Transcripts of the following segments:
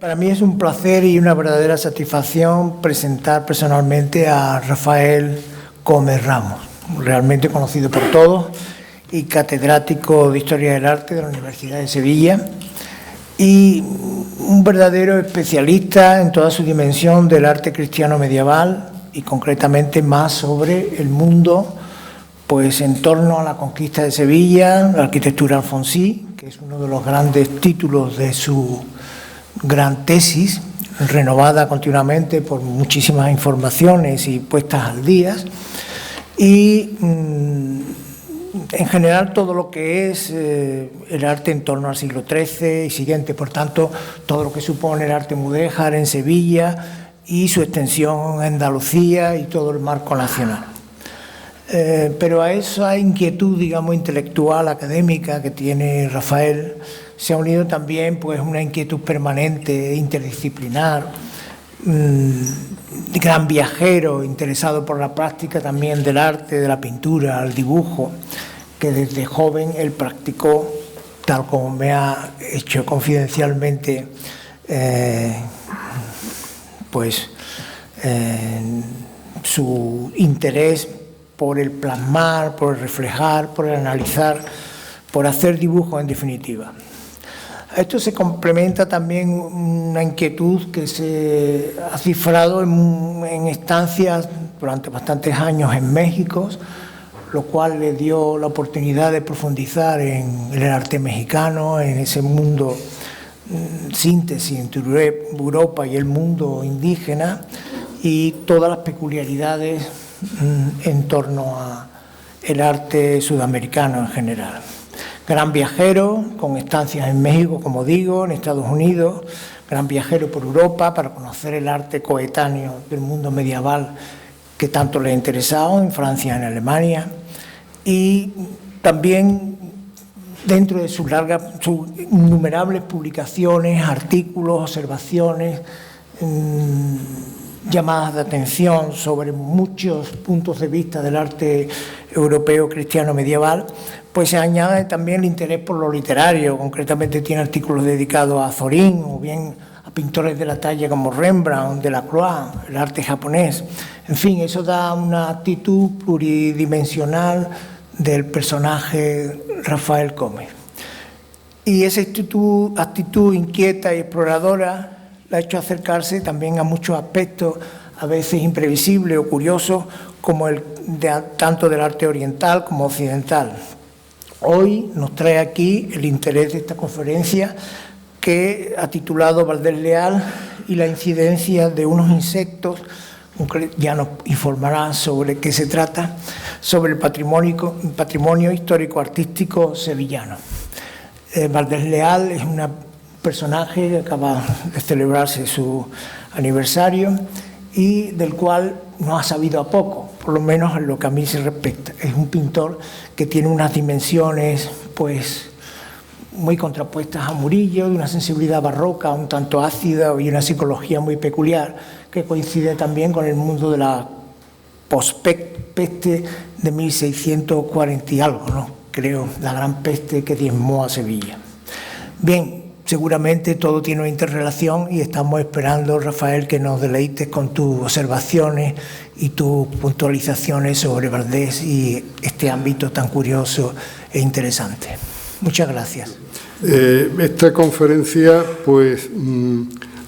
Para mí es un placer y una verdadera satisfacción presentar personalmente a Rafael Gómez Ramos, realmente conocido por todos y catedrático de Historia del Arte de la Universidad de Sevilla y un verdadero especialista en toda su dimensión del arte cristiano medieval y concretamente más sobre el mundo pues en torno a la conquista de Sevilla, la arquitectura alfonsí, que es uno de los grandes títulos de su gran tesis, renovada continuamente por muchísimas informaciones y puestas al día, y en general todo lo que es el arte en torno al siglo XIII y siguiente, por tanto, todo lo que supone el arte mudéjar en Sevilla y su extensión en Andalucía y todo el marco nacional. Pero a esa inquietud, digamos, intelectual, académica que tiene Rafael, se ha unido también pues, una inquietud permanente, interdisciplinar, gran viajero, interesado por la práctica también del arte, de la pintura, el dibujo, que desde joven él practicó, tal como me ha hecho confidencialmente, su interés por el plasmar, por el reflejar, por el analizar, por hacer dibujo en definitiva. A esto se complementa también una inquietud que se ha cifrado en estancias durante bastantes años en México, lo cual le dio la oportunidad de profundizar en el arte mexicano, en ese mundo síntesis entre Europa y el mundo indígena y todas las peculiaridades en torno al arte sudamericano en general. Gran viajero, con estancias en México, como digo, en Estados Unidos, gran viajero por Europa para conocer el arte coetáneo del mundo medieval que tanto le ha interesado, en Francia, en Alemania, y también dentro de sus innumerables publicaciones, artículos, observaciones, llamadas de atención sobre muchos puntos de vista del arte europeo cristiano medieval, pues se añade también el interés por lo literario. Concretamente tiene artículos dedicados a Zorin o bien a pintores de la talla como Rembrandt, Delacroix, el arte japonés. En fin, eso da una actitud pluridimensional del personaje Rafael Gómez. Y esa actitud inquieta y exploradora la ha hecho acercarse también a muchos aspectos, a veces imprevisibles o curiosos, como tanto del arte oriental como occidental. Hoy nos trae aquí el interés de esta conferencia que ha titulado Valdés Leal y la incidencia de unos insectos, ya nos informará sobre qué se trata, sobre el patrimonio histórico-artístico sevillano. Valdés Leal es un personaje que acaba de celebrarse su aniversario y del cual no ha sabido a poco, por lo menos en lo que a mí se respecta. Es un pintor que tiene unas dimensiones pues muy contrapuestas a Murillo, de una sensibilidad barroca, un tanto ácida y una psicología muy peculiar que coincide también con el mundo de la pospeste de 1640 y algo, ¿no? Creo, la gran peste que diezmó a Sevilla. Bien, seguramente todo tiene una interrelación y estamos esperando, Rafael, que nos deleites con tus observaciones y tus puntualizaciones sobre Valdés y este ámbito tan curioso e interesante. Muchas gracias. Esta conferencia pues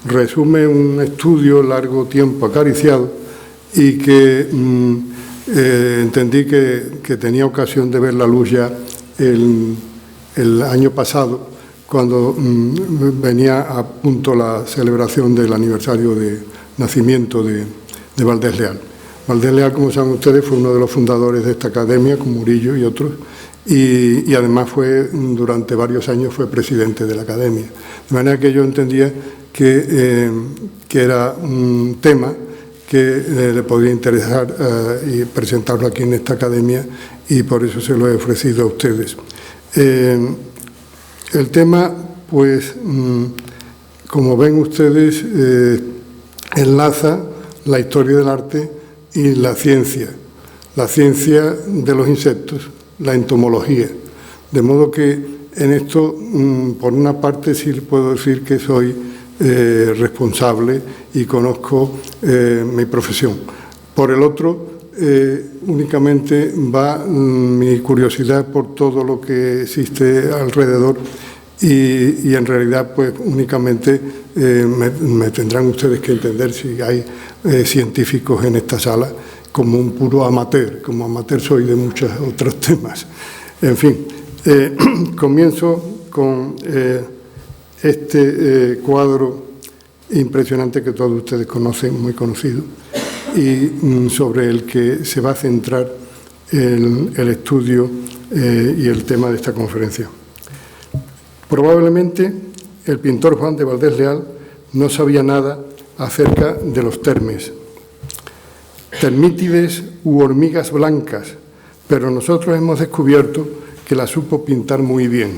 resume un estudio largo tiempo acariciado y que entendí que tenía ocasión de ver la luz ya el año pasado, cuando venía a punto la celebración del aniversario de nacimiento de Valdés Leal. Valdés Leal, como saben ustedes, fue uno de los fundadores de esta academia, con Murillo y otros, y además durante varios años fue presidente de la academia. De manera que yo entendía que era un tema que le podría interesar y presentarlo aquí en esta academia, y por eso se lo he ofrecido a ustedes. El tema, pues, como ven ustedes, enlaza la historia del arte y la ciencia de los insectos, la entomología. De modo que en esto, por una parte, sí puedo decir que soy responsable y conozco mi profesión. Por el otro, únicamente va mi curiosidad por todo lo que existe alrededor y en realidad pues únicamente me tendrán ustedes que entender si hay científicos en esta sala como un puro amateur, como amateur soy de muchos otros temas. En fin, comienzo con este cuadro impresionante que todos ustedes conocen, muy conocido, y sobre el que se va a centrar el estudio y el tema de esta conferencia. Probablemente el pintor Juan de Valdés Leal no sabía nada acerca de los termes, termítides u hormigas blancas, pero nosotros hemos descubierto que las supo pintar muy bien.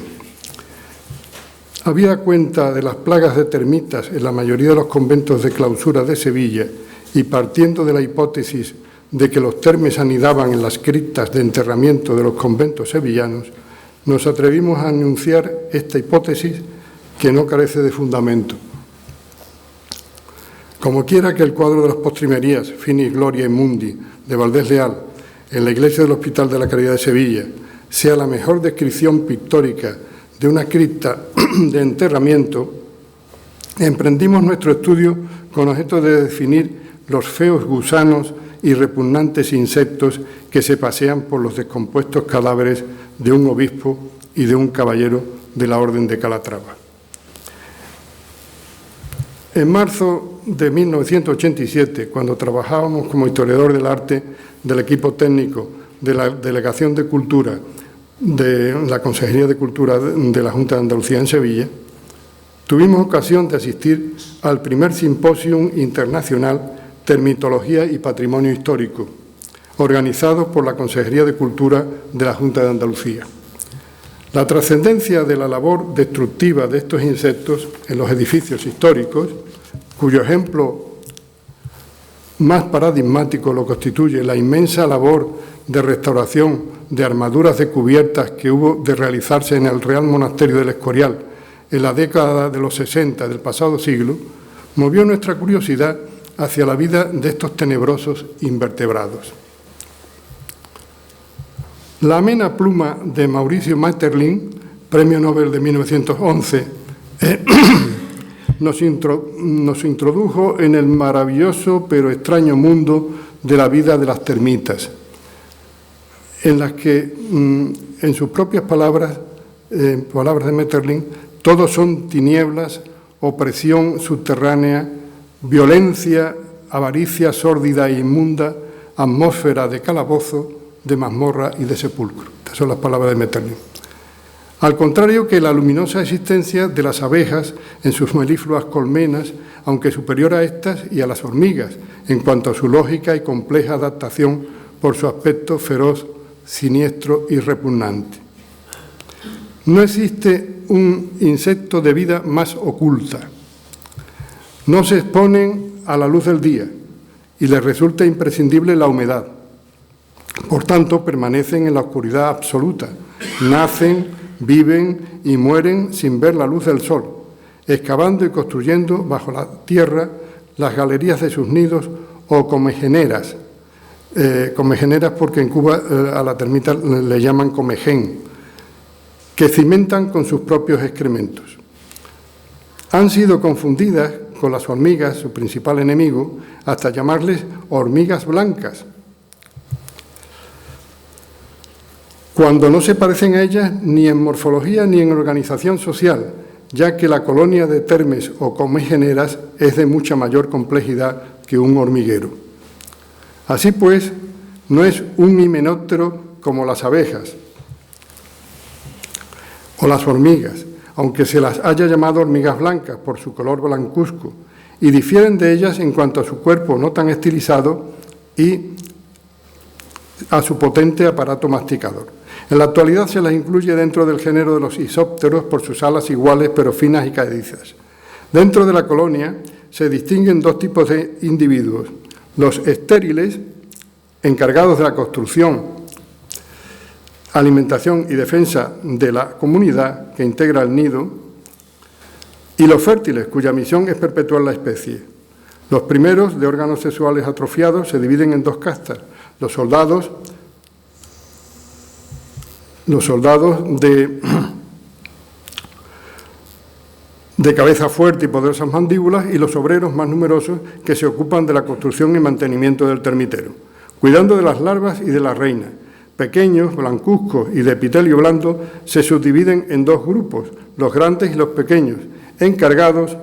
Habida cuenta de las plagas de termitas en la mayoría de los conventos de clausura de Sevilla y partiendo de la hipótesis de que los termes anidaban en las criptas de enterramiento de los conventos sevillanos, nos atrevimos a anunciar esta hipótesis que no carece de fundamento. Como quiera que el cuadro de las postrimerías Finis Gloria Mundi de Valdés Leal en la iglesia del Hospital de la Caridad de Sevilla sea la mejor descripción pictórica de una cripta de enterramiento, emprendimos nuestro estudio con objeto de definir los feos gusanos y repugnantes insectos que se pasean por los descompuestos cadáveres de un obispo y de un caballero de la Orden de Calatrava. En marzo de 1987, cuando trabajábamos como historiador del arte del equipo técnico de la Delegación de Cultura de la Consejería de Cultura de la Junta de Andalucía en Sevilla, tuvimos ocasión de asistir al primer Simposium Internacional Termitología y Patrimonio Histórico, organizado por la Consejería de Cultura de la Junta de Andalucía. La trascendencia de la labor destructiva de estos insectos en los edificios históricos, cuyo ejemplo más paradigmático lo constituye la inmensa labor de restauración de armaduras de cubiertas que hubo de realizarse en el Real Monasterio del Escorial en la década de los 60 del pasado siglo, movió nuestra curiosidad hacia la vida de estos tenebrosos invertebrados. La amena pluma de Mauricio Maeterlinck, Premio Nobel de 1911, nos introdujo en el maravilloso pero extraño mundo de la vida de las termitas, en las que, en sus propias palabras, palabras de Maeterlinck, todo son tinieblas, opresión subterránea, violencia, avaricia sórdida e inmunda, atmósfera de calabozo, de mazmorra y de sepulcro. Estas son las palabras de Maeterlinck. Al contrario que la luminosa existencia de las abejas en sus melífluas colmenas, aunque superior a estas y a las hormigas, en cuanto a su lógica y compleja adaptación por su aspecto feroz, siniestro y repugnante. No existe un insecto de vida más oculta. No se exponen a la luz del día y les resulta imprescindible la humedad. Por tanto, permanecen en la oscuridad absoluta, nacen, viven y mueren sin ver la luz del sol, excavando y construyendo bajo la tierra las galerías de sus nidos o comejeneras. Comejeneras porque en Cuba a la termita le llaman comején, que cimentan con sus propios excrementos. Han sido confundidas con las hormigas, su principal enemigo, hasta llamarles hormigas blancas, cuando no se parecen a ellas ni en morfología ni en organización social, ya que la colonia de termes o comejeneras es de mucha mayor complejidad que un hormiguero. Así pues, no es un himenóptero como las abejas o las hormigas, aunque se las haya llamado hormigas blancas por su color blancuzco, y difieren de ellas en cuanto a su cuerpo no tan estilizado y a su potente aparato masticador. En la actualidad se las incluye dentro del género de los isópteros por sus alas iguales pero finas y caedizas. Dentro de la colonia se distinguen dos tipos de individuos: los estériles, encargados de la construcción, alimentación y defensa de la comunidad que integra el nido, y los fértiles, cuya misión es perpetuar la especie. Los primeros, de órganos sexuales atrofiados, se dividen en dos castas. Los soldados de cabeza fuerte y poderosas mandíbulas, y los obreros más numerosos que se ocupan de la construcción y mantenimiento del termitero, cuidando de las larvas y de la reina. Pequeños, blancuzcos y de epitelio blando se subdividen en dos grupos, los grandes y los pequeños, encargados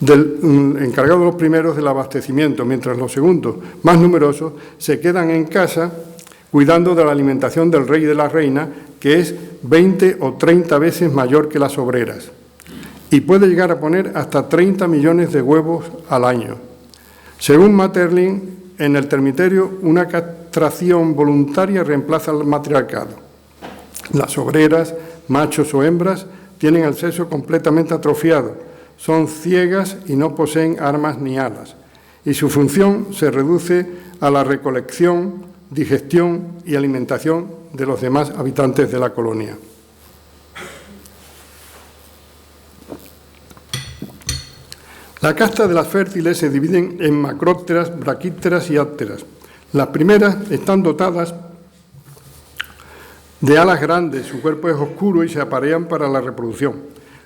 los primeros del abastecimiento, mientras los segundos, más numerosos, se quedan en casa cuidando de la alimentación del rey y de la reina, que es 20 o 30 veces mayor que las obreras, y puede llegar a poner hasta 30 millones de huevos al año. Según Maeterlinck, en el termiterio, una castración voluntaria reemplaza al matriarcado. Las obreras, machos o hembras, tienen el sexo completamente atrofiado, son ciegas y no poseen armas ni alas, y su función se reduce a la recolección, digestión y alimentación de los demás habitantes de la colonia. La casta de las fértiles se dividen en macrópteras, braquípteras y ápteras. Las primeras están dotadas de alas grandes, su cuerpo es oscuro y se aparean para la reproducción.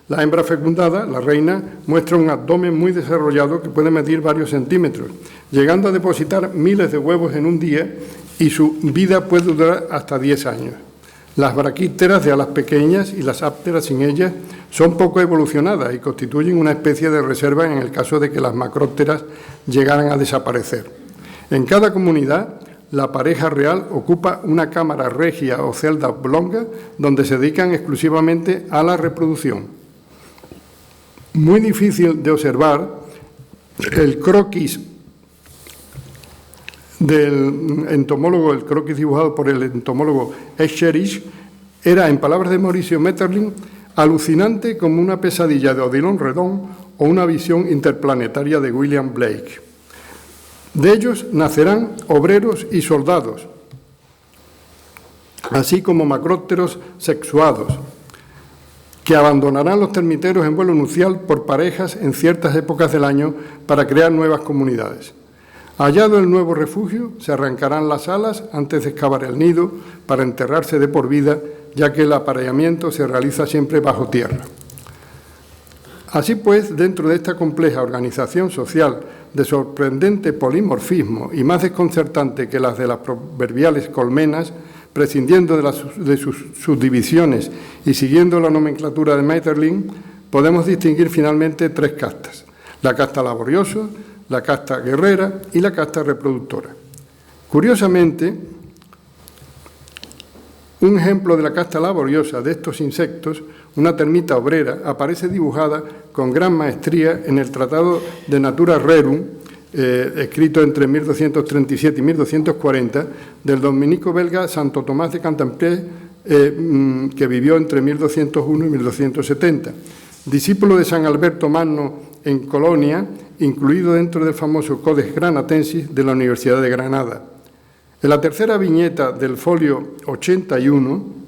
La hembra fecundada, la reina, muestra un abdomen muy desarrollado que puede medir varios centímetros, llegando a depositar miles de huevos en un día, y su vida puede durar hasta 10 años. Las braquípteras, de alas pequeñas, y las ápteras sin ellas son poco evolucionadas y constituyen una especie de reserva en el caso de que las macrópteras llegaran a desaparecer. En cada comunidad, la pareja real ocupa una cámara regia o celda oblonga donde se dedican exclusivamente a la reproducción. Muy difícil de observar, el croquis del entomólogo, el croquis dibujado por el entomólogo Escherich, era, en palabras de Mauricio Maeterlinck, alucinante como una pesadilla de Odilon Redon o una visión interplanetaria de William Blake. De ellos nacerán obreros y soldados, así como macrópteros sexuados, que abandonarán los termiteros en vuelo nupcial por parejas en ciertas épocas del año para crear nuevas comunidades. Hallado el nuevo refugio, se arrancarán las alas antes de excavar el nido para enterrarse de por vida, ya que el apareamiento se realiza siempre bajo tierra. Así pues, dentro de esta compleja organización social de sorprendente polimorfismo y más desconcertante que las de las proverbiales colmenas, prescindiendo de sus subdivisiones y siguiendo la nomenclatura de Maeterlinck, podemos distinguir finalmente tres castas: la casta laboriosa, la casta guerrera y la casta reproductora. Curiosamente, un ejemplo de la casta laboriosa de estos insectos, una termita obrera, aparece dibujada con gran maestría en el Tratado de Natura Rerum, escrito entre 1237 y 1240, del dominico belga Santo Tomás de Cantemplé, que vivió entre 1201 y 1270. Discípulo de San Alberto Magno en Colonia, incluido dentro del famoso Codex Granatensis de la Universidad de Granada. En la tercera viñeta del folio 81,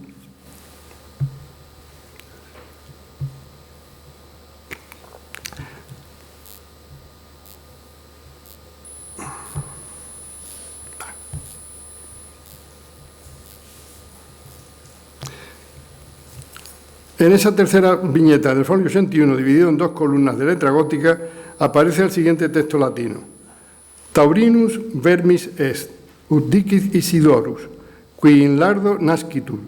en esa tercera viñeta del folio 81, dividido en dos columnas de letra gótica, aparece el siguiente texto latino: Taurinus vermis est, ut dicit Isidorus, qui in lardo nascitur,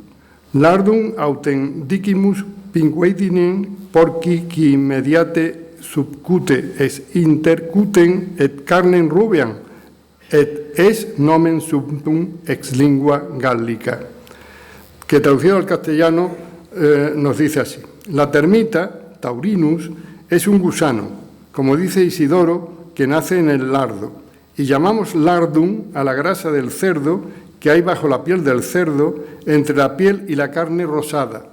lardum autem dicimus pinguedinem porci qui mediate subcute es intercuten et carnem rubeam, et es nomen subtum ex lingua gallica. Que traducido al castellano nos dice así: la termita, Taurinus, es un gusano, como dice Isidoro, que nace en el lardo, y llamamos lardum a la grasa del cerdo que hay bajo la piel del cerdo, entre la piel y la carne rosada.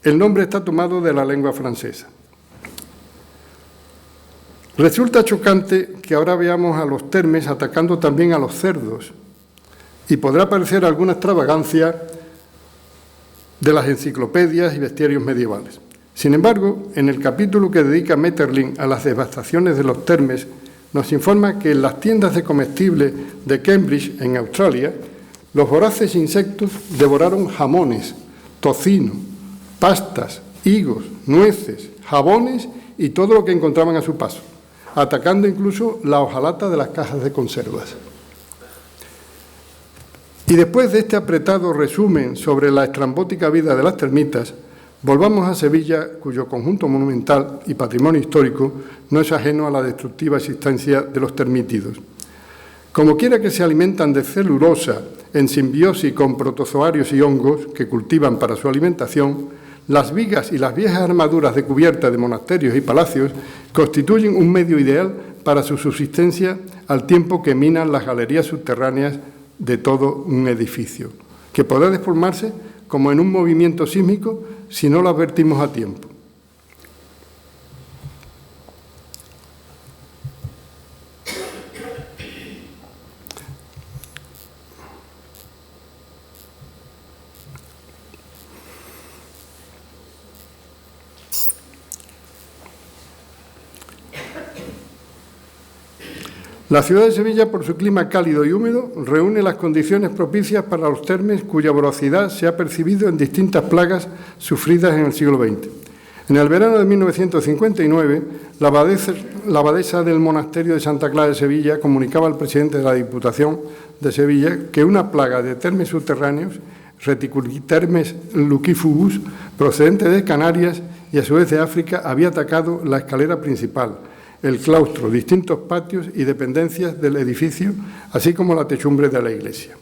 El nombre está tomado de la lengua francesa. Resulta chocante que ahora veamos a los termes atacando también a los cerdos, y podrá parecer alguna extravagancia de las enciclopedias y bestiarios medievales. Sin embargo, en el capítulo que dedica Maeterlinck a las devastaciones de los termes, nos informa que en las tiendas de comestibles de Cambridge, en Australia, los voraces insectos devoraron jamones, tocino, pastas, higos, nueces, jabones y todo lo que encontraban a su paso, atacando incluso la hojalata de las cajas de conservas. Y después de este apretado resumen sobre la estrambótica vida de las termitas, volvamos a Sevilla, cuyo conjunto monumental y patrimonio histórico no es ajeno a la destructiva existencia de los termítidos. Como quiera que se alimentan de celulosa en simbiosis con protozoarios y hongos que cultivan para su alimentación, las vigas y las viejas armaduras de cubierta de monasterios y palacios constituyen un medio ideal para su subsistencia al tiempo que minan las galerías subterráneas de todo un edificio, que podrá desformarse como en un movimiento sísmico si no lo advertimos a tiempo. La ciudad de Sevilla, por su clima cálido y húmedo, reúne las condiciones propicias para los termes cuya voracidad se ha percibido en distintas plagas sufridas en el siglo XX. En el verano de 1959, la abadesa del monasterio de Santa Clara de Sevilla comunicaba al presidente de la Diputación de Sevilla que una plaga de termes subterráneos, Reticulitermes lucifugus, procedente de Canarias y a su vez de África, había atacado la escalera principal, el claustro, distintos patios y dependencias del edificio, así como la techumbre de la iglesia.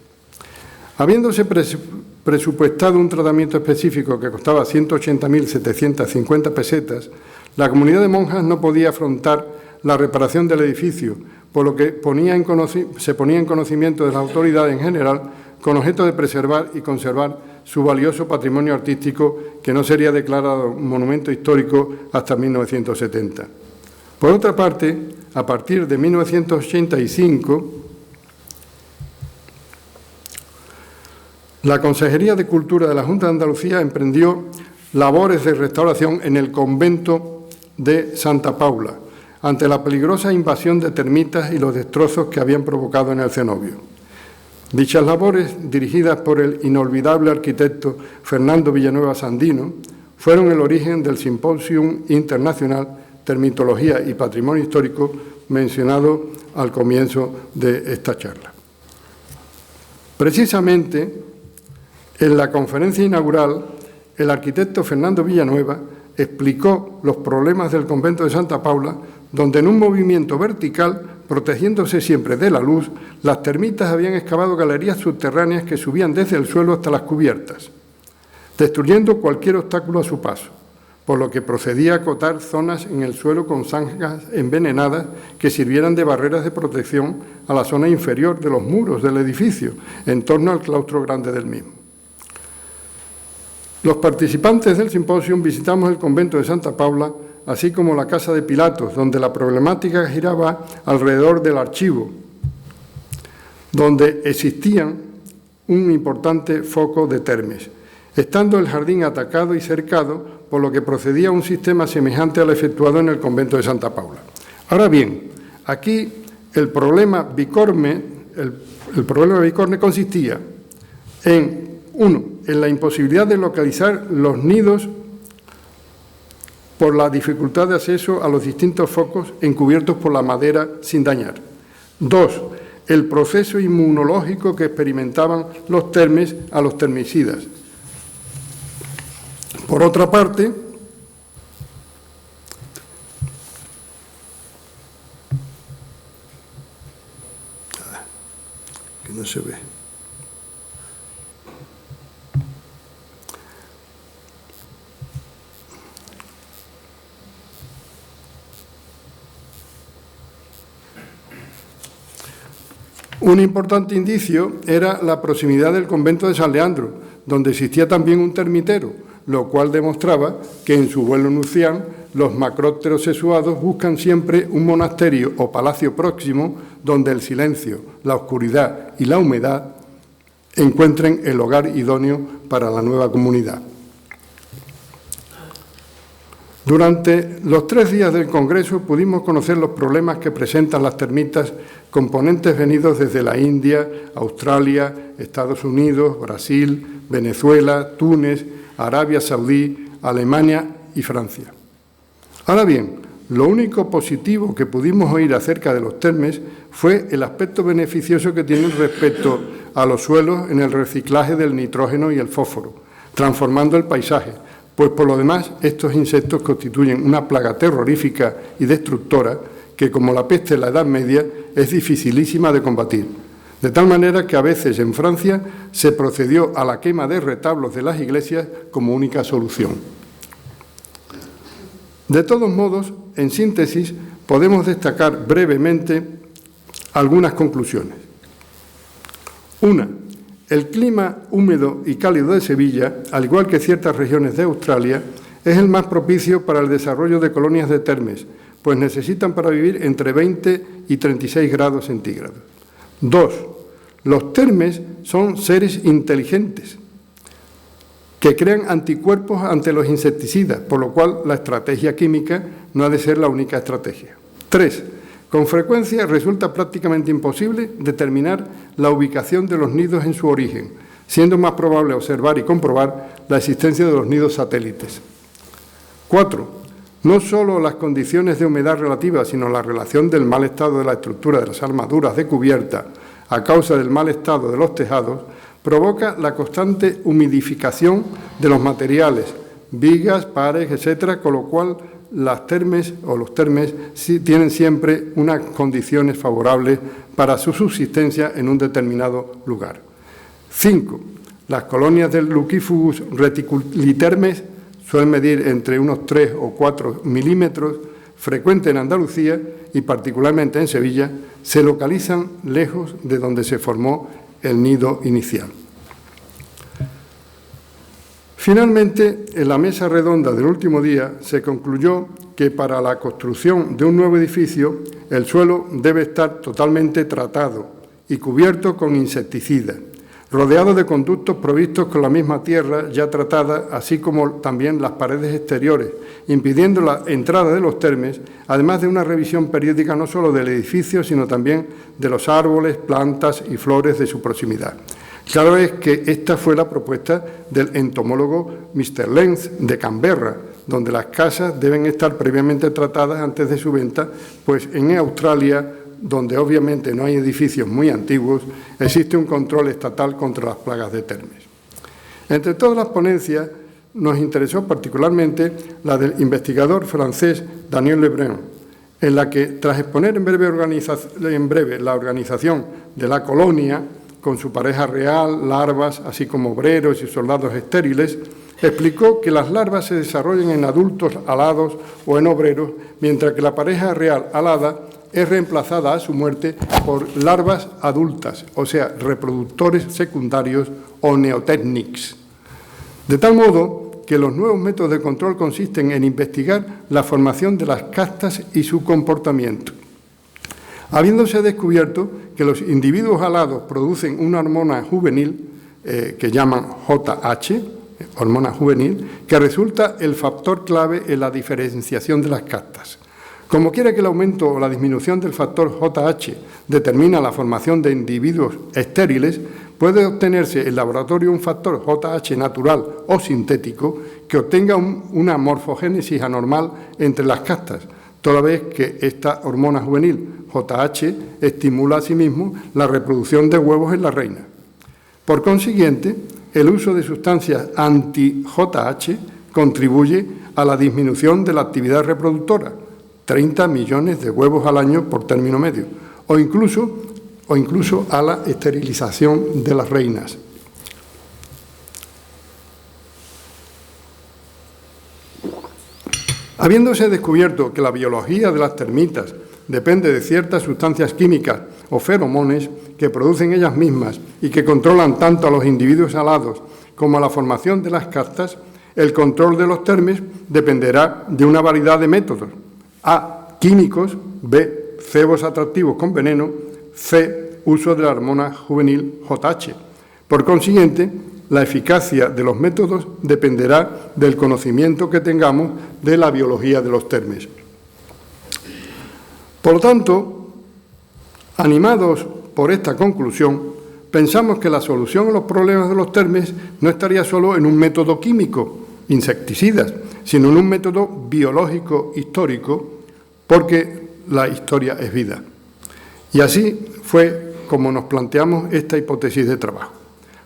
Habiéndose presupuestado un tratamiento específico que costaba 180.750 pesetas, la comunidad de monjas no podía afrontar la reparación del edificio, por lo que se ponía en conocimiento de las autoridades en general con objeto de preservar y conservar su valioso patrimonio artístico, que no sería declarado monumento histórico hasta 1970. Por otra parte, a partir de 1985, la Consejería de Cultura de la Junta de Andalucía emprendió labores de restauración en el convento de Santa Paula, ante la peligrosa invasión de termitas y los destrozos que habían provocado en el cenobio. Dichas labores, dirigidas por el inolvidable arquitecto Fernando Villanueva Sandino, fueron el origen del Simposium Internacional Termitología y Patrimonio Histórico mencionado al comienzo de esta charla. Precisamente, en la conferencia inaugural, el arquitecto Fernando Villanueva explicó los problemas del convento de Santa Paula, donde en un movimiento vertical, protegiéndose siempre de la luz, las termitas habían excavado galerías subterráneas que subían desde el suelo hasta las cubiertas, destruyendo cualquier obstáculo a su paso, por lo que procedía a acotar zonas en el suelo con zanjas envenenadas que sirvieran de barreras de protección a la zona inferior de los muros del edificio, en torno al claustro grande del mismo. Los participantes del simposio visitamos el convento de Santa Paula, así como la Casa de Pilatos, donde la problemática giraba alrededor del archivo, donde existía un importante foco de termes, estando el jardín atacado y cercado, por lo que procedía a un sistema semejante al efectuado en el convento de Santa Paula. Ahora bien, aquí el problema bicorne consistía en, uno, en la imposibilidad de localizar los nidos por la dificultad de acceso a los distintos focos encubiertos por la madera sin dañar. Dos, el proceso inmunológico que experimentaban los termes a los termicidas. Por otra parte, que no se ve. Un importante indicio era la proximidad del convento de San Leandro, donde existía también un termitero, lo cual demostraba que en su vuelo nupcial los macrópteros sexuados buscan siempre un monasterio o palacio próximo donde el silencio, la oscuridad y la humedad encuentren el hogar idóneo para la nueva comunidad. Durante los 3 días del Congreso pudimos conocer los problemas que presentan las termitas con ponentes venidos desde la India, Australia, Estados Unidos, Brasil, Venezuela, Túnez, Arabia Saudí, Alemania y Francia. Ahora bien, lo único positivo que pudimos oír acerca de los termes fue el aspecto beneficioso que tienen respecto a los suelos en el reciclaje del nitrógeno y el fósforo, transformando el paisaje, pues por lo demás estos insectos constituyen una plaga terrorífica y destructora que, como la peste en la Edad Media, es dificilísima de combatir. De tal manera que a veces en Francia se procedió a la quema de retablos de las iglesias como única solución. De todos modos, en síntesis, podemos destacar brevemente algunas conclusiones. 1. El clima húmedo y cálido de Sevilla, al igual que ciertas regiones de Australia, es el más propicio para el desarrollo de colonias de termes, pues necesitan para vivir entre 20 y 36 grados centígrados. 2. Los termes son seres inteligentes que crean anticuerpos ante los insecticidas, por lo cual la estrategia química no ha de ser la única estrategia. 3. Con frecuencia resulta prácticamente imposible determinar la ubicación de los nidos en su origen, siendo más probable observar y comprobar la existencia de los nidos satélites. 4. No solo las condiciones de humedad relativas, sino la relación del mal estado de la estructura de las armaduras de cubierta a causa del mal estado de los tejados provoca la constante humidificación de los materiales, vigas, pares, etcétera, con lo cual las termes o los termes sí tienen siempre unas condiciones favorables para su subsistencia en un determinado lugar. 5. Las colonias del Lucifugus reticulitermes suelen medir entre unos 3 o 4 milímetros, frecuente en Andalucía y particularmente en Sevilla, se localizan lejos de donde se formó el nido inicial. Finalmente, en la mesa redonda del último día se concluyó que para la construcción de un nuevo edificio el suelo debe estar totalmente tratado y cubierto con insecticidas, rodeado de conductos provistos con la misma tierra ya tratada, así como también las paredes exteriores, impidiendo la entrada de los termes, además de una revisión periódica no solo del edificio, sino también de los árboles, plantas y flores de su proximidad. Claro es que esta fue la propuesta del entomólogo Mr. Lenz de Canberra, donde las casas deben estar previamente tratadas antes de su venta, pues en Australia, donde obviamente no hay edificios muy antiguos, existe un control estatal contra las plagas de termes. Entre todas las ponencias, nos interesó particularmente la del investigador francés Daniel Lebrun, en la que, tras exponer en breve la organización de la colonia, con su pareja real, larvas, así como obreros y soldados estériles, explicó que las larvas se desarrollan en adultos alados o en obreros, mientras que la pareja real alada es reemplazada a su muerte por larvas adultas, o sea, reproductores secundarios o neotécnics. De tal modo que los nuevos métodos de control consisten en investigar la formación de las castas y su comportamiento. Habiéndose descubierto que los individuos alados producen una hormona juvenil, que llaman JH, hormona juvenil, que resulta el factor clave en la diferenciación de las castas. Como quiera que el aumento o la disminución del factor JH determina la formación de individuos estériles, puede obtenerse en laboratorio un factor JH natural o sintético que obtenga una morfogénesis anormal entre las castas, toda vez que esta hormona juvenil, JH, estimula asimismo la reproducción de huevos en la reina. Por consiguiente, el uso de sustancias anti-JH contribuye a la disminución de la actividad reproductora, 30 millones de huevos al año por término medio, o incluso a la esterilización de las reinas. Habiéndose descubierto que la biología de las termitas depende de ciertas sustancias químicas o feromones que producen ellas mismas y que controlan tanto a los individuos alados como a la formación de las castas, el control de los termes dependerá de una variedad de métodos: A, químicos; B, cebos atractivos con veneno; C, uso de la hormona juvenil JH. Por consiguiente, la eficacia de los métodos dependerá del conocimiento que tengamos de la biología de los termes. Por lo tanto, animados por esta conclusión, pensamos que la solución a los problemas de los termes no estaría solo en un método químico, insecticidas, sino en un método biológico histórico, porque la historia es vida. Y así fue como nos planteamos esta hipótesis de trabajo,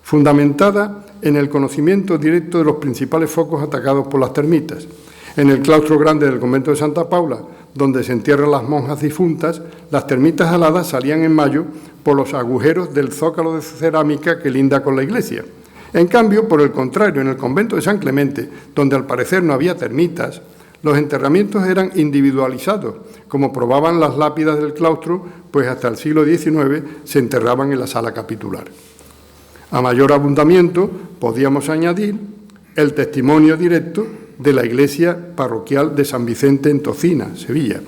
fundamentada en el conocimiento directo de los principales focos atacados por las termitas. En el claustro grande del convento de Santa Paula, donde se entierran las monjas difuntas, las termitas aladas salían en mayo por los agujeros del zócalo de cerámica que linda con la iglesia. En cambio, por el contrario, en el convento de San Clemente, donde al parecer no había termitas, los enterramientos eran individualizados, como probaban las lápidas del claustro, pues hasta el siglo XIX se enterraban en la sala capitular. A mayor abundamiento podíamos añadir el testimonio directo de la iglesia parroquial de San Vicente en Tocina, Sevilla,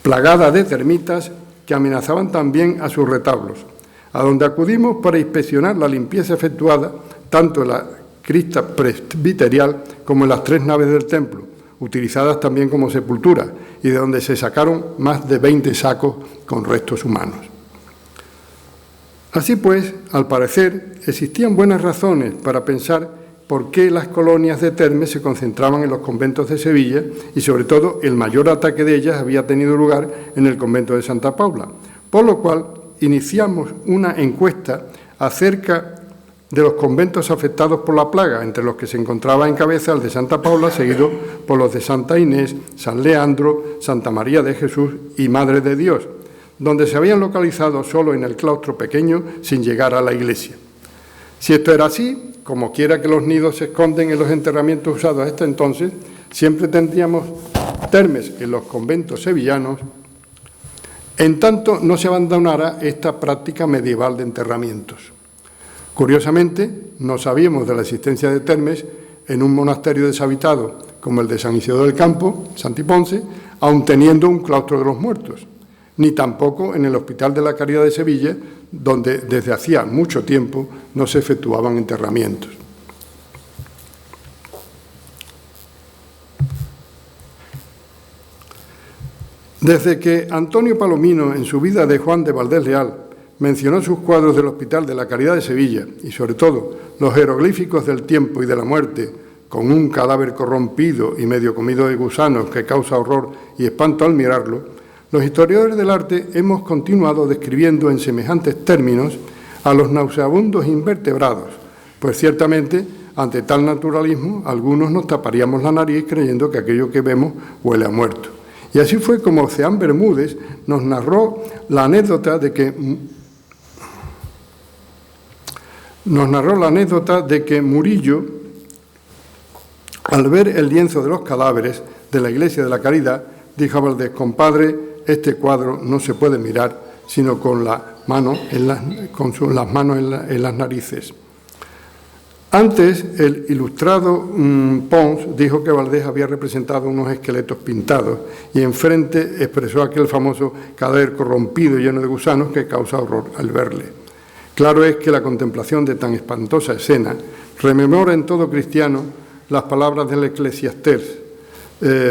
plagada de termitas que amenazaban también a sus retablos, a donde acudimos para inspeccionar la limpieza efectuada tanto en la cripta presbiterial como en las 3 naves del templo, utilizadas también como sepultura, y de donde se sacaron más de 20 sacos con restos humanos. Así pues, al parecer, existían buenas razones para pensar por qué las colonias de termes se concentraban en los conventos de Sevilla y, sobre todo, el mayor ataque de ellas había tenido lugar en el convento de Santa Paula, por lo cual iniciamos una encuesta acerca de los conventos afectados por la plaga, entre los que se encontraba en cabeza el de Santa Paula, seguido por los de Santa Inés, San Leandro, Santa María de Jesús y Madre de Dios, donde se habían localizado solo en el claustro pequeño sin llegar a la iglesia. Si esto era así, como quiera que los nidos se esconden en los enterramientos usados hasta entonces, siempre tendríamos termes en los conventos sevillanos, en tanto no se abandonara esta práctica medieval de enterramientos. Curiosamente, no sabíamos de la existencia de termes en un monasterio deshabitado como el de San Isidoro del Campo, Santiponce, aun teniendo un claustro de los muertos, ni tampoco en el Hospital de la Caridad de Sevilla, donde desde hacía mucho tiempo no se efectuaban enterramientos. Desde que Antonio Palomino, en su vida de Juan de Valdés Leal, mencionó sus cuadros del Hospital de la Caridad de Sevilla y, sobre todo, los jeroglíficos del tiempo y de la muerte, con un cadáver corrompido y medio comido de gusanos que causa horror y espanto al mirarlo, los historiadores del arte hemos continuado describiendo en semejantes términos a los nauseabundos invertebrados, pues ciertamente, ante tal naturalismo, algunos nos taparíamos la nariz creyendo que aquello que vemos huele a muerto. Y así fue como Ceán Bermúdez nos narró la anécdota de que Murillo, al ver el lienzo de los cadáveres de la Iglesia de la Caridad, dijo a Valdés: compadre, este cuadro no se puede mirar sino con las manos en las narices. Antes, el ilustrado Pons dijo que Valdés había representado unos esqueletos pintados y enfrente expresó aquel famoso cadáver corrompido y lleno de gusanos que causa horror al verle. Claro es que la contemplación de tan espantosa escena rememora en todo cristiano las palabras del Eclesiastés: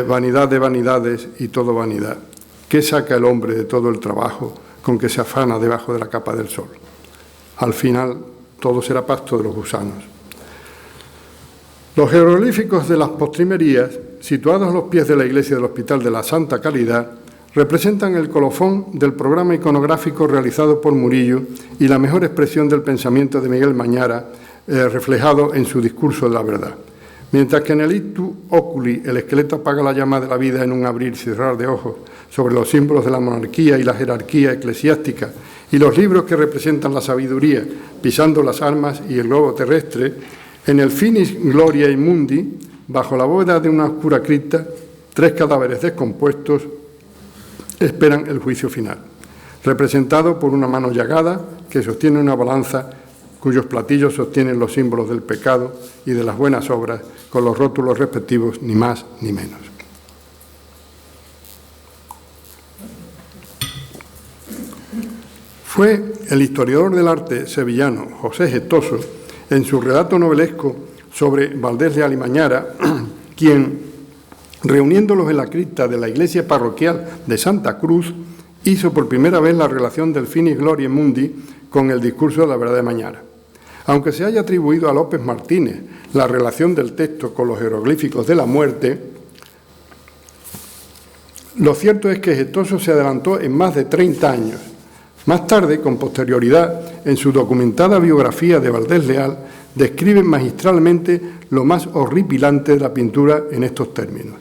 vanidad de vanidades y todo vanidad. ¿Qué saca el hombre de todo el trabajo con que se afana debajo de la capa del sol? Al final, todo será pasto de los gusanos. Los jeroglíficos de las postrimerías, situados a los pies de la iglesia del Hospital de la Santa Caridad, representan el colofón del programa iconográfico realizado por Murillo y la mejor expresión del pensamiento de Miguel Mañara, reflejado en su discurso de la verdad. Mientras que en el Ictu Oculi el esqueleto apaga la llama de la vida en un abrir y cerrar de ojos sobre los símbolos de la monarquía y la jerarquía eclesiástica y los libros que representan la sabiduría pisando las armas y el globo terrestre, en el Finis Gloriae Mundi, bajo la bóveda de una oscura cripta, 3 cadáveres descompuestos esperan el juicio final, representado por una mano llagada que sostiene una balanza cuyos platillos sostienen los símbolos del pecado y de las buenas obras, con los rótulos respectivos, ni más ni menos. Fue el historiador del arte sevillano José Getoso En su relato novelesco sobre Valdés Leal y Mañara, quien, reuniéndolos en la cripta de la iglesia parroquial de Santa Cruz, hizo por primera vez la relación del Finis Gloriae Mundi con el discurso de la verdad de Mañara. Aunque se haya atribuido a López Martínez la relación del texto con los jeroglíficos de la muerte, lo cierto es que Gestoso se adelantó en más de 30 años. Más tarde, con posterioridad, en su documentada biografía de Valdés Leal, describe magistralmente lo más horripilante de la pintura en estos términos.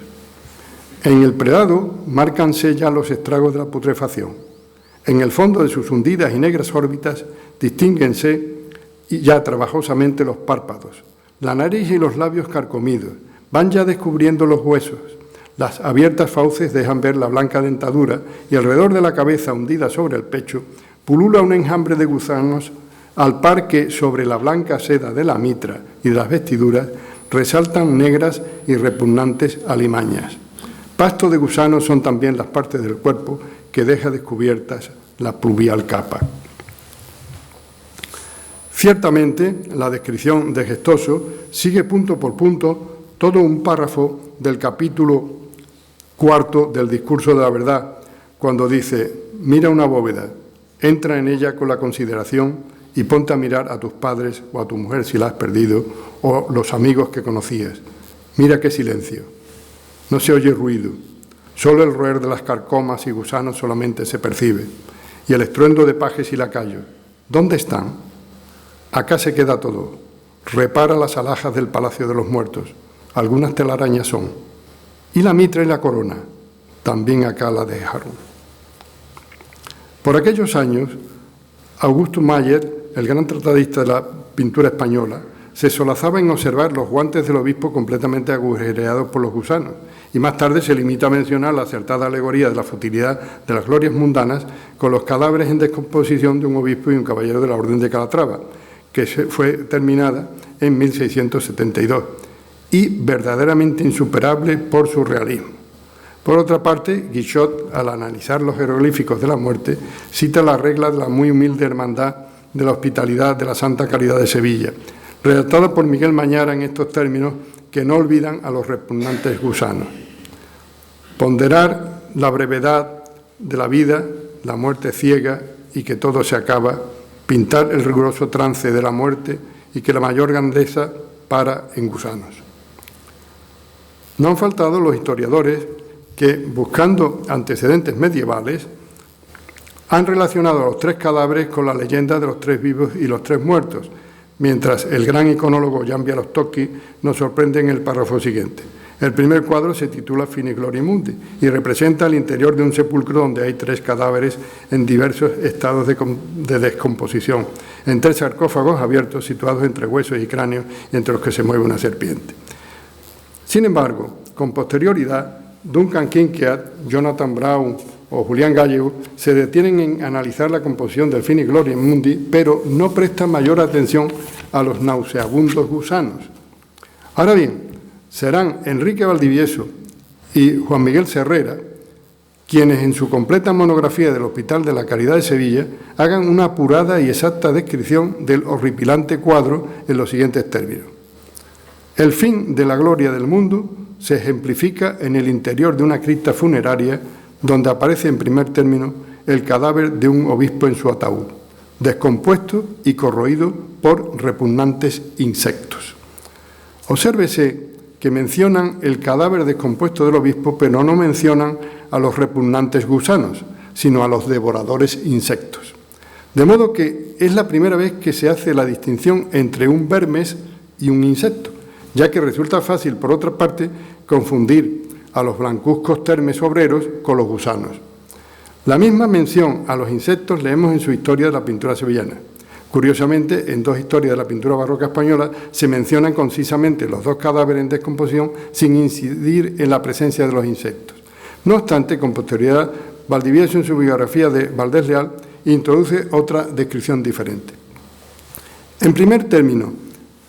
En el predado márcanse ya los estragos de la putrefacción. En el fondo de sus hundidas y negras órbitas distínguense ya trabajosamente los párpados, la nariz y los labios carcomidos, van ya descubriendo los huesos. Las abiertas fauces dejan ver la blanca dentadura y alrededor de la cabeza hundida sobre el pecho pulula un enjambre de gusanos al par que sobre la blanca seda de la mitra y de las vestiduras resaltan negras y repugnantes alimañas. Pasto de gusanos son también las partes del cuerpo que deja descubiertas la pluvial capa. Ciertamente, la descripción de Gestoso sigue punto por punto todo un párrafo del capítulo 4 del discurso de la verdad, cuando dice: mira una bóveda, entra en ella con la consideración y ponte a mirar a tus padres o a tu mujer si la has perdido, o los amigos que conocías. Mira qué silencio, no se oye ruido, solo el roer de las carcomas y gusanos solamente se percibe, y el estruendo de pajes y lacayos. ¿Dónde están? Acá se queda todo. Repara las alhajas del Palacio de los Muertos, algunas telarañas son. Y la mitra y la corona, también acá la dejaron. Por aquellos años, Augusto Mayer, el gran tratadista de la pintura española, se solazaba en observar los guantes del obispo completamente agujereados por los gusanos, y más tarde se limita a mencionar la acertada alegoría de la futilidad de las glorias mundanas con los cadáveres en descomposición de un obispo y un caballero de la Orden de Calatrava, que fue terminada en 1672, y verdaderamente insuperable por su realismo. Por otra parte, Guichot, al analizar los jeroglíficos de la muerte, cita la regla de la muy humilde hermandad de la hospitalidad de la Santa Caridad de Sevilla, redactada por Miguel Mañara en estos términos que no olvidan a los repugnantes gusanos. Ponderar la brevedad de la vida, la muerte ciega y que todo se acaba, pintar el riguroso trance de la muerte y que la mayor grandeza para en gusanos. No han faltado los historiadores que, buscando antecedentes medievales, han relacionado a los tres cadáveres con la leyenda de los tres vivos y los tres muertos, mientras el gran iconólogo Jan Białostocki nos sorprende en el párrafo siguiente. El primer cuadro se titula Finis Gloriae Mundi y representa el interior de un sepulcro donde hay tres cadáveres en diversos estados de descomposición, en tres sarcófagos abiertos situados entre huesos y cráneos y entre los que se mueve una serpiente. Sin embargo, con posterioridad, Duncan Kinkead, Jonathan Brown o Julián Gallego se detienen en analizar la composición del Finis Gloriae Mundi, pero no prestan mayor atención a los nauseabundos gusanos. Ahora bien, serán Enrique Valdivieso y Juan Miguel Serrera quienes en su completa monografía del Hospital de la Caridad de Sevilla hagan una apurada y exacta descripción del horripilante cuadro en los siguientes términos. El fin de la gloria del mundo se ejemplifica en el interior de una cripta funeraria donde aparece en primer término el cadáver de un obispo en su ataúd, descompuesto y corroído por repugnantes insectos. Obsérvese que mencionan el cadáver descompuesto del obispo, pero no mencionan a los repugnantes gusanos, sino a los devoradores insectos. De modo que es la primera vez que se hace la distinción entre un vermes y un insecto, ya que resulta fácil, por otra parte, confundir a los blancuzcos termes obreros con los gusanos. La misma mención a los insectos leemos en su historia de la pintura sevillana. Curiosamente, en dos historias de la pintura barroca española se mencionan concisamente los dos cadáveres en descomposición sin incidir en la presencia de los insectos. No obstante, con posterioridad, Valdivieso en su biografía de Valdés Leal introduce otra descripción diferente. En primer término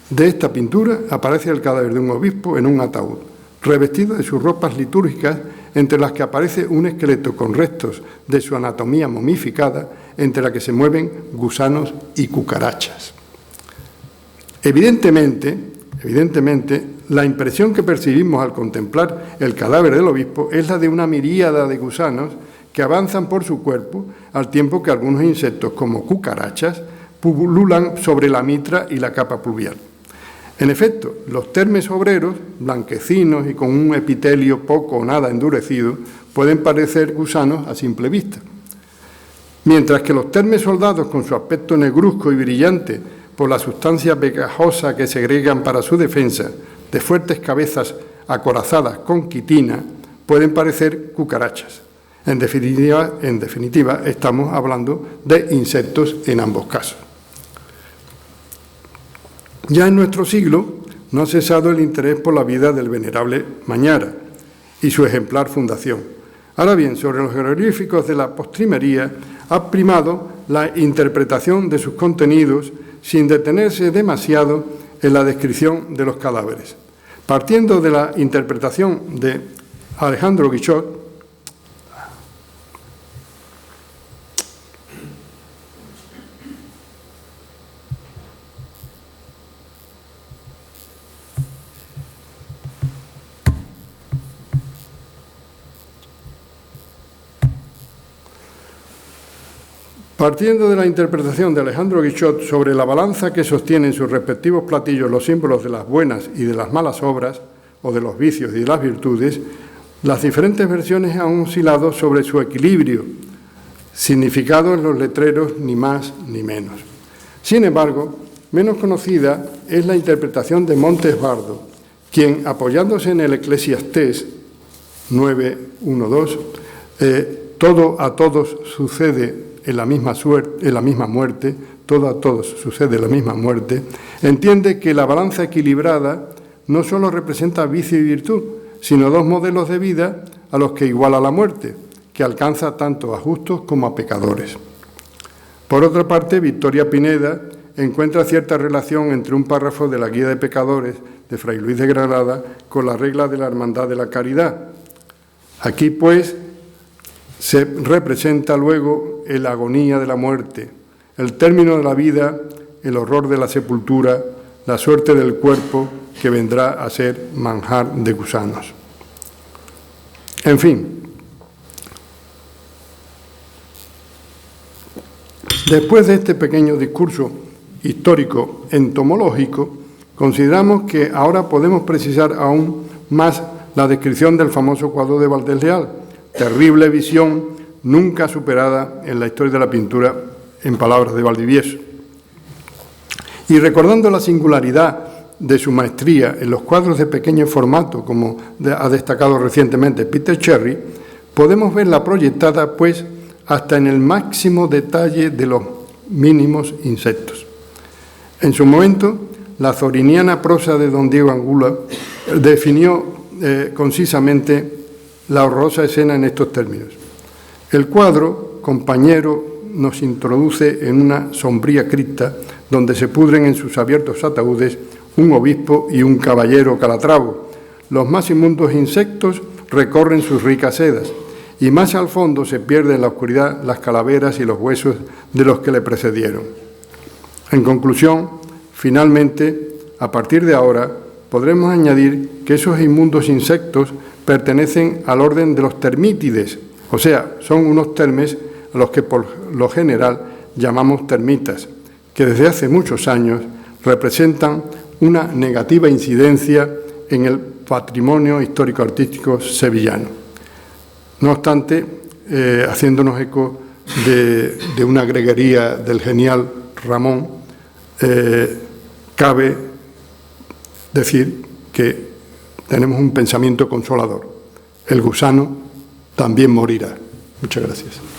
de esta pintura aparece el cadáver de un obispo en un ataúd, revestido de sus ropas litúrgicas, entre las que aparece un esqueleto con restos de su anatomía momificada, entre la que se mueven gusanos y cucarachas. Evidentemente, la impresión que percibimos al contemplar el cadáver del obispo es la de una miríada de gusanos que avanzan por su cuerpo, al tiempo que algunos insectos, como cucarachas, pululan sobre la mitra y la capa pluvial. En efecto, los termes obreros, blanquecinos y con un epitelio poco o nada endurecido, pueden parecer gusanos a simple vista. Mientras que los termes soldados, con su aspecto negruzco y brillante por la sustancia pegajosa que segregan para su defensa, de fuertes cabezas acorazadas con quitina, pueden parecer cucarachas. En definitiva, estamos hablando de insectos en ambos casos. Ya en nuestro siglo no ha cesado el interés por la vida del venerable Mañara y su ejemplar fundación. Ahora bien, sobre los jeroglíficos de la postrimería ha primado la interpretación de sus contenidos sin detenerse demasiado en la descripción de los cadáveres. Partiendo de la interpretación de Alejandro Guichot, sobre la balanza que sostienen sus respectivos platillos los símbolos de las buenas y de las malas obras, o de los vicios y de las virtudes, las diferentes versiones han oscilado sobre su equilibrio, significado en los letreros ni más ni menos. Sin embargo, menos conocida es la interpretación de Montes Bardo, quien, apoyándose en el Eclesiastés 9:1-2, todo a todos sucede en la misma muerte, todo a todos sucede la misma muerte, entiende que la balanza equilibrada no solo representa vicio y virtud, sino dos modelos de vida a los que iguala la muerte, que alcanza tanto a justos como a pecadores. Por otra parte, Victoria Pineda encuentra cierta relación entre un párrafo de la Guía de Pecadores de Fray Luis de Granada con la regla de la Hermandad de la Caridad. Aquí, pues, se representa luego la agonía de la muerte, el término de la vida, el horror de la sepultura, la suerte del cuerpo que vendrá a ser manjar de gusanos. En fin, después de este pequeño discurso histórico entomológico, consideramos que ahora podemos precisar aún más la descripción del famoso cuadro de Valdés Leal, terrible visión nunca superada en la historia de la pintura, en palabras de Valdivieso. Y recordando la singularidad de su maestría en los cuadros de pequeño formato, como ha destacado recientemente Peter Cherry, podemos verla proyectada, pues, hasta en el máximo detalle de los mínimos insectos. En su momento, la zoriniana prosa de don Diego Angula definió concisamente la horrorosa escena en estos términos. El cuadro, compañero, nos introduce en una sombría cripta donde se pudren en sus abiertos ataúdes un obispo y un caballero calatravo. Los más inmundos insectos recorren sus ricas sedas y más al fondo se pierden en la oscuridad las calaveras y los huesos de los que le precedieron. En conclusión, finalmente, a partir de ahora, podremos añadir que esos inmundos insectos pertenecen al orden de los termítides, o sea, son unos termes a los que por lo general llamamos termitas, que desde hace muchos años representan una negativa incidencia en el patrimonio histórico-artístico sevillano. No obstante, haciéndonos eco de una greguería del genial Ramón, cabe decir que tenemos un pensamiento consolador. El gusano también morirá. Muchas gracias.